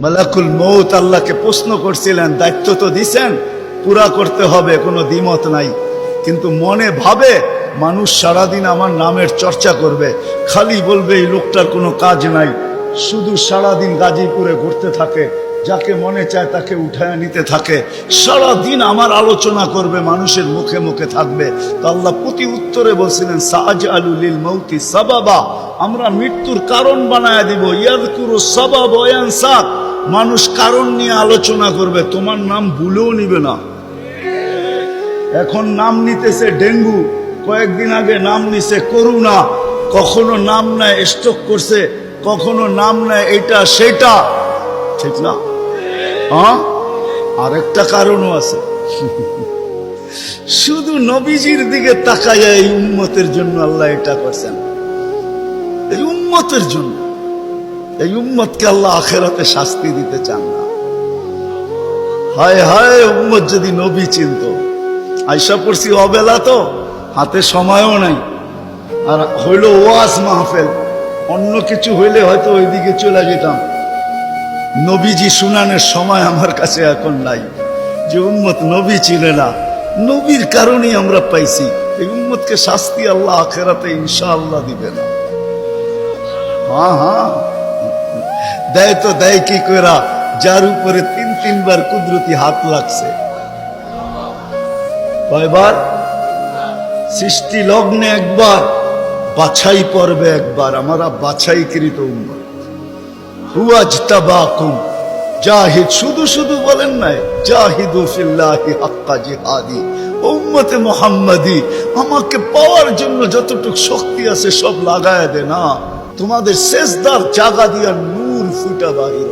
মালাকুল মউত আল্লাহকে প্রশ্ন করছিলেন, দায়িত্ব তো দিছেন, পুরা করতে হবে, কোনো দ্বিমত নাই। কিন্তু মনে ভাবে মানুষ সারাদিন আমার নামের চর্চা করবে, খালি বলবে এই লোকটার কোনো কাজ নাই, শুধু সারাদিন গাজীপুরে ঘুরতে থাকে, যাকে মনে চায় তাকে উঠায় নিতে থাকে, সারাদিন আমার আলোচনা করবে, মানুষের মুখে মুখে থাকবে। তো আল্লাহ প্রতি উত্তরে বলছিলেন, সাআজআলু লিল মাউতি সাবাবা, আমরা মৃত্যুর কারণ বানায় দিব। ইয়াযকুরু সাবাব ওয়া ইয়ানসা, মানুষ কারণ নিয়ে আলোচনা করবে, তোমার নাম ভুলেও নিবে না। এখন নাম নিতেছে ডেঙ্গু, কয়েকদিন আগে নাম নিছে করোনা, কখনো নাম নেয় স্ট্রোক করছে, কখনো নাম নেয় এটা সেটা, ঠিক না? হ্যাঁ, আরেকটা কারণও আছে। শুধু নবীজির দিকে তাকাইয়া এই উম্মতের জন্য আল্লাহ এটা করছেন, এই উম্মতের জন্য। এই উম্মতকে আল্লাহ আখিরাতে শাস্তি দিতে চান না। হায় হায়, উম্মত যদি নবী চিনত। আয়সা পড়ছি অবেলা, তো হাতে সময়ও নাই, আর হইল ওয়াজ মাহফিল, অন্য কিছু হইলে হয়তো ওইদিকে চলে যেতাম। নবীজি শুনানের সময় আমার কাছে এখন নাই। যে উম্মত নবী চিনে না, নবীর কারণেই আমরা পাইছি। এই উম্মতকে শাস্তি আল্লাহ আখিরাতে ইনশাআল্লাহ দিবে না। হ্যাঁ হ্যাঁ, দেয় তো দেয় কি কইরা, যার উপরে তিনবার কুদরতি হাত লাগছে। কয়বার? সৃষ্টি লগ্নে একবার, বাছাই পর্বে একবার। আমরা বাছাইকৃত উম্মত। হুয়াজতাবাকুম জাহিদ, শুধু শুধু বলেন নাই, জাহিদু ফিল্লাহি হাক্কা জিহাদি। উম্মতে মুহাম্মাদি, আমাকে পাওয়ার জন্য যতটুকু শক্তি আছে সব লাগায় দে না, তোমাদের সেজদার জায়গা দিয়া নূর ফুটা বাহির।